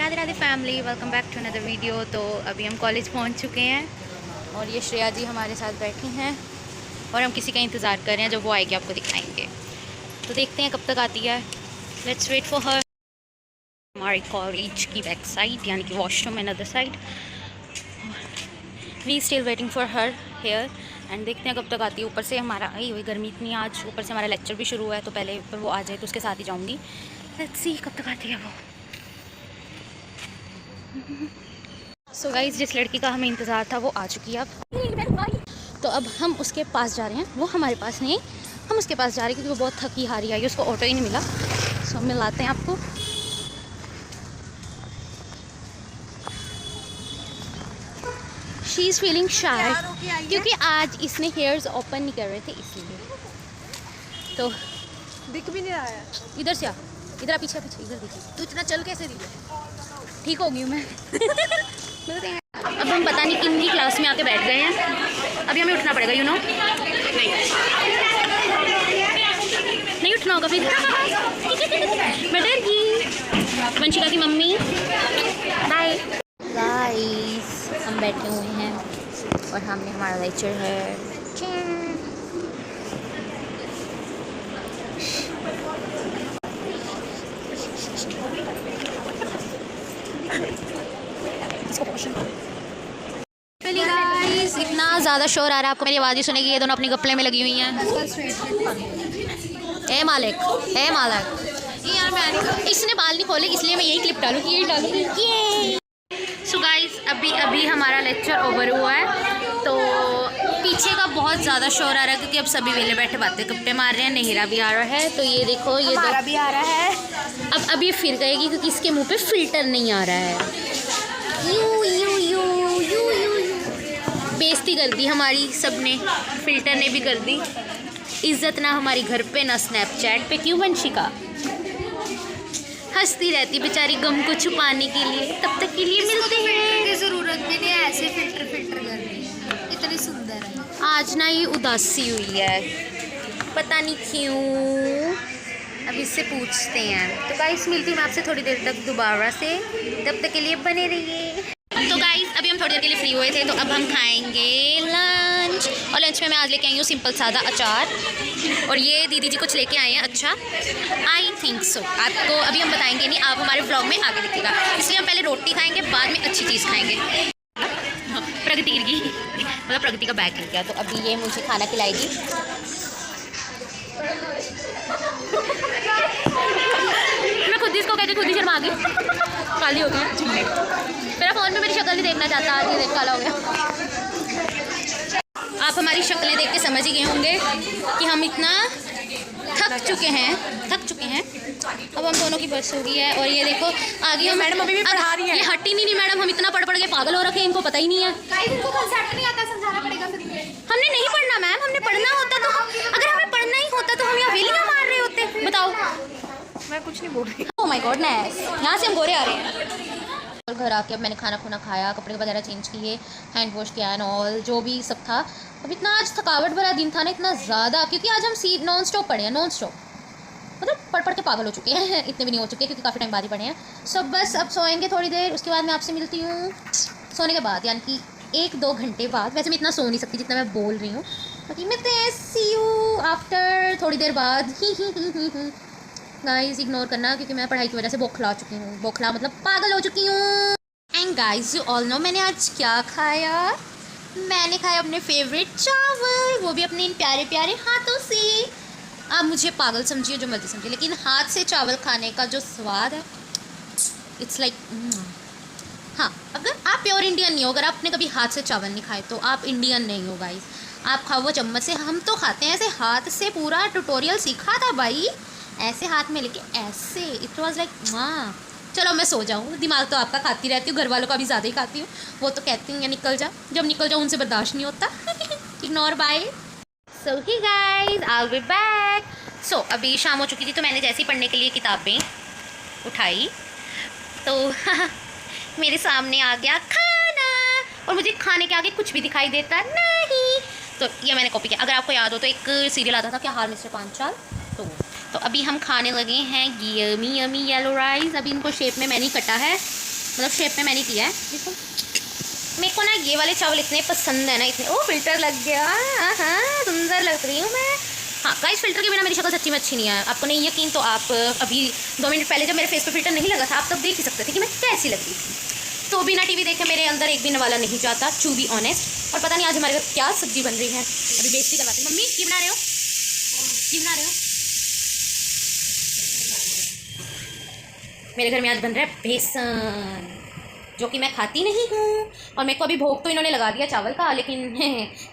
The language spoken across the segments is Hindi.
Radhe Radhe family, welcome back to another video. तो अभी हम कॉलेज पहुंच चुके हैं और ये श्रेया जी हमारे साथ बैठी हैं और हम किसी का इंतज़ार कर रहे हैं। जब वो आएगी आपको दिखाएंगे, तो देखते हैं कब तक आती है। Let's wait for her. हमारे कॉलेज की बैक साइड यानी कि washroom and other side, we still waiting for her here and देखते हैं कब तक आती है। ऊपर से हमारा वही गर्मी इतनी आज, ऊपर से हमारा लेक्चर भी शुरू हुआ है, तो पहले पर वो आ जाए तो उसके साथ ही जाऊँगी। लेट्स सी कब तक आती है वो। सो गाइस, जिस लड़की का हमें इंतज़ार था वो आ चुकी है अब। तो अब हम उसके पास जा रहे हैं, वो हमारे पास नहीं, हम उसके पास जा रहे हैं क्योंकि वो बहुत थकी हारी आई, उसको ऑटो ही नहीं मिला। सो हम मिलाते हैं आपको। शी इज़ फीलिंग शाय क्योंकि आज इसने हेयर्स ओपन नहीं कर रहे थे इसलिए। तो दिख भी नहीं रहा है। इधर से आ, इधर पीछे पीछे, इधर देखिए। तू इतना चल कैसे रही है? ठीक हो गई हूँ मैं। अब हम पता नहीं किन की क्लास में आके बैठ गए हैं। अभी हमें उठना पड़ेगा, यू नो। नहीं उठना होगा फिर। मैं डर गई। वंशिका की मम्मी बाय। गाइस, हम बैठे हुए हैं और हमने हमारा लेक्चर है। गाइस, इतना ज़्यादा शोर आ रहा है, आपको मेरी आवाज़ ही सुनेगी। ये दोनों अपनी गप्पले में लगी हुई हैं। ए मालिक, ए मालिक, यार मैं इसने बाल नहीं खोले इसलिए मैं यही क्लिप डालूंगी, यही डालूंगी। सो गाइस, अभी हमारा लेक्चर ओवर हुआ है, तो पीछे का बहुत ज़्यादा शोर आ रहा है क्योंकि अब सभी वेले बैठे बातें गप्पे मार रहे हैं। नेहरा भी आ रहा है, तो ये देखो, ये हमारा भी आ रहा है। अब ये फिर गएगी क्योंकि इसके मुंह पे फिल्टर नहीं आ रहा है। You you you you you बेइज्जती कर दी हमारी सबने, फिल्टर ने भी कर दी। इज्जत ना हमारी घर पे ना स्नैपचैट पे। क्यों वंशिका? हंसती रहती बेचारी गम को छुपाने के लिए, तब तक के लिए मिलते हैं। की जरूरत भी नहीं है, ऐसे फिल्टर फिल्टर कर रही है। इतनी सुंदर है। आज ना ये उदासी हुई है, पता नहीं क्यों। अब इससे पूछते हैं। तो गाइस, मिलती हूँ मैं आपसे थोड़ी देर तक दोबारा से, तब तक के लिए बने रहिए। तो गाइस, अभी हम थोड़ी देर के लिए फ्री हुए थे, तो अब हम खाएंगे लंच। और लंच में मैं आज लेके आई हूँ सिंपल सादा अचार, और ये दीदी जी कुछ लेके आए हैं। अच्छा, आई थिंक सो। आपको अभी हम बताएंगे नहीं, आप हमारे ब्लॉग में आगे दिखेगा। इसलिए हम पहले रोटी खाएंगे, बाद में अच्छी चीज़ खाएंगे। प्रगति गिर गई, मतलब प्रगति का बैग गिर गया, तो अभी ये मुझे खाना खिलाएगी। मैं खुद ही इसको कहती, खुद ही शर्मा गई, काली हो गई। मेरा फ़ोन में मेरी शक्ल नहीं देखना चाहता, आज ये देख काला हो गया। आप हमारी शक्लें देख के समझ ही गए होंगे कि हम इतना थक चुके हैं। अब हम दोनों की बस हो गई है, और ये देखो आगे हम मैडम अभी भी पढ़ा रही है। ये हटी नहीं मैडम, हम इतना पढ़ के पागल हो रखे हैं, इनको पता ही नहीं है। इनको कॉन्सेप्ट नहीं आता, समझाना पड़ेगा फिर। हमने नहीं पढ़ना मैम, हमने पढ़ना होता तो अगर हमें पढ़ना ही होता तो हम यहाँ वेलियाँ मार रहे होते। बताओ, मैं कुछ नहीं बोल रही। ओह माय गॉडनेस, यहाँ से हम गोरे आ रहे हैं। और घर आके अब मैंने खाना खुना खाया, कपड़े वगैरह चेंज किए, हैंड वॉश किया एंड ऑल, जो भी सब था। अब इतना आज थकावट भरा दिन था ना, इतना ज़्यादा, क्योंकि आज हम नॉन स्टॉप पढ़े हैं, नॉन स्टॉप, मतलब पढ़ के पागल हो चुके हैं। इतने भी नहीं हो चुके क्योंकि काफ़ी टाइम बाद ही पढ़े हैं। सब बस अब सोएंगे थोड़ी देर, उसके बाद मैं आपसे मिलती हूँ सोने के बाद, यानी कि 1-2 घंटे बाद। वैसे मैं इतना सो नहीं सकती जितना मैं बोल रही हूँ, बाकी मिलते हैं, सी यू आफ्टर थोड़ी देर बाद। गाइस, इग्नोर करना क्योंकि मैं पढ़ाई की वजह से बौखला चुकी हूँ, बौखला मतलब पागल हो चुकी हूँ। And guys, you all know मैंने आज क्या खाया। मैंने खाया अपने फेवरेट चावल, वो भी अपने इन प्यारे प्यारे हाथों से। आप मुझे पागल समझिए, जो मर्जी समझिए, लेकिन हाथ से चावल खाने का जो स्वाद है, इट्स लाइक हाँ, अगर आप प्योर इंडियन नहीं हो, अगर आपने कभी हाथ से चावल नहीं खाए तो आप इंडियन नहीं हो गाइस। आप खाओ वो चम्मच से, हम तो खाते हैं ऐसे हाथ से। पूरा ट्यूटोरियल सीखा था भाई, ऐसे हाथ में लेके ऐसे। इट वॉज लाइक हाँ। चलो मैं सो जाऊँ, दिमाग तो आपका खाती रहती हूँ, घर वालों का भी ज़्यादा ही खाती हूँ। वो तो कहती हैं निकल जा, जब निकल जाओ उनसे बर्दाश्त नहीं होता। Ignore bye. So hi guys, I will be back. So अभी शाम हो चुकी थी, तो मैंने जैसे ही पढ़ने के लिए किताबें उठाई तो मेरे सामने आ गया खाना, और मुझे खाने के आगे कुछ भी दिखाई देता नहीं। तो ये मैंने कॉपी किया। अगर आपको याद हो तो एक सीरियल आता था क्या, हार मिस्टर पांचाल, तो अभी हम खाने लगे हैं यमी यमी येलो राइस। अभी इनको शेप में मैंने कटा है, मतलब शेप में मैंने किया है। देखो मेरे को ना ये वाले चावल इतने पसंद है ना, इतने। ओ फिल्टर लग गया, हाँ सुंदर लग रही हूँ मैं। हाँ गाइस, फिल्टर के बिना मेरी शक्ल सच्ची में अच्छी नहीं है। आपको नहीं यकीन तो आप अभी 2 मिनट पहले जब मेरे फेस पे फिल्टर नहीं लगा था, आप तब देख ही सकते थे कि मैं कैसी लग रही थी। तो बिना टीवी देखे मेरे अंदर एक भी नवाला नहीं जाता, टू बी ऑनेस्ट। और पता नहीं आज हमारे घर क्या सब्जी बन रही है, अभी बेइज्जती करवाती हूँ। मम्मी की बना रहे हो, की बना रहे हो? मेरे घर में आज बन रहा है बेसन, जो कि मैं खाती नहीं हूँ। और मेरे को अभी भोग तो इन्होंने लगा दिया चावल का, लेकिन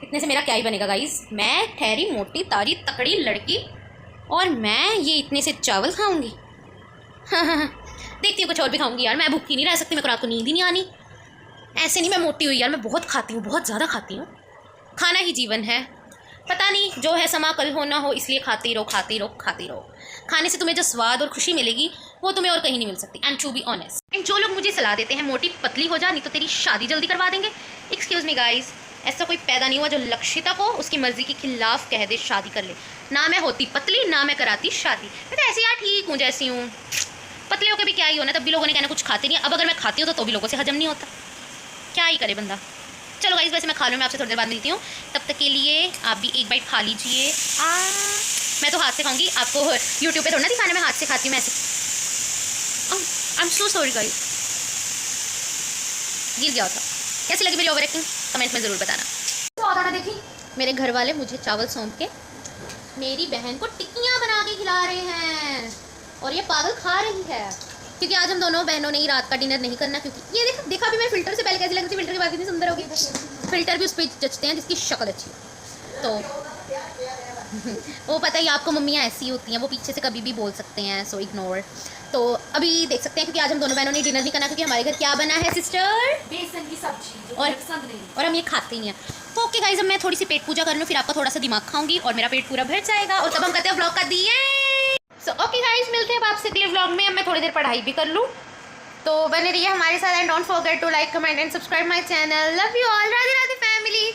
इतने से मेरा क्या ही बनेगा गाइस। मैं ठहरी मोटी ताजी तकड़ी लड़की, और मैं ये इतने से चावल खाऊंगी। देखती हूँ कुछ और भी खाऊंगी यार, मैं भूखी नहीं रह सकती, मेरे को रात को नींद ही नहीं आनी। ऐसे नहीं मैं मोटी हुई यार, मैं बहुत खाती हूँ, बहुत ज़्यादा खाती हूँ। खाना ही जीवन है। पता नहीं जो है समा कल हो ना हो, इसलिए खाती रहो खाती रहो खाती रहो। खाने से तुम्हें जो स्वाद और खुशी मिलेगी वो तुम्हें और कहीं नहीं मिल सकती। And to be honest, and जो लोग मुझे सलाह देते हैं मोटी पतली हो जा, नहीं तो तेरी शादी जल्दी करवा देंगे, एक्सक्यूज़ मी गाइस, ऐसा कोई पैदा नहीं हुआ जो लक्षिता को उसकी मर्जी के खिलाफ कह दे शादी कर ले। ना मैं होती पतली, ना मैं कराती शादी। मैं तो ऐसे यार ठीक हूँ जैसी हूँ। पतले होकर भी क्या ही होना, तब भी लोगों ने कहना कुछ खाते नहीं। अब अगर मैं खाती हूँ तो भी लोगों से हजम नहीं होता, क्या ही करे बंदा। चलो गाइस, वैसे मैं खा लूँ, मैं आपसे थोड़ी देर बाद मिलती हूँ। तब तक के लिए आप भी एक बाइट खा लीजिए। मैं तो हाथ से खाऊंगी, आपको यूट्यूब पे थोड़ा ना दिखाना मैं हाथ से खाती हूँ। मैं ऐसे I am so sorry guys, गिर गया था। कैसी लगी मेरी ओवर एक्टिंग, कमेंट में ज़रूर बताना। तो आता देखी मेरे घर वाले मुझे चावल सौंप के मेरी बहन को टिक्कियाँ बना के खिला रहे हैं, और ये पागल खा रही है। क्योंकि आज हम दोनों बहनों ने ही रात का डिनर नहीं करना, क्योंकि ये देखा भी मैं फिल्टर से पहले कैसी लग रही थी, फिल्टर के बाद कितनी सुंदर होगी। फिल्टर भी उस पर जचते हैं जिसकी शक्ल अच्छी है। तो वो पता ही आपको, मम्मियाँ ऐसी होती हैं, वो पीछे से कभी भी बोल सकते हैं, सो इग्नोर। तो अभी देख सकते हैं, क्योंकि आज हम दोनों बहनों ने डिनर नहीं करना, क्योंकि हमारे घर क्या बना है सिस्टर, बेसन की सब्जी, और हम ये खाते ही हैं। तो ओके गाइस, अब मैं थोड़ी सी पेट पूजा कर लूँ, फिर आपका थोड़ा सा दिमाग खाऊंगी और मेरा पेट पूरा भर जाएगा, और तब हम कहते हैं व्लॉग का दिए। सो ओके गाइस, मिलते हैं अब आपसे अगले व्लॉग में। अब मैं थोड़ी देर पढ़ाई भी कर लूँ, तो बने रहिए हमारे साथ। And don't forget to like, comment and subscribe my channel. Love you all, Radhe Radhe family.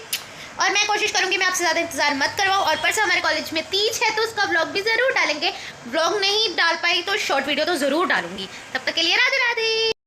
और मैं कोशिश करूँगी मैं आपसे ज़्यादा इंतजार मत करवाऊँ। और परसों हमारे कॉलेज में तीज है, तो उसका व्लॉग भी ज़रूर डालेंगे। व्लॉग नहीं डाल पाई तो शॉर्ट वीडियो तो ज़रूर डालूंगी। तब तक के लिए राधे राधे।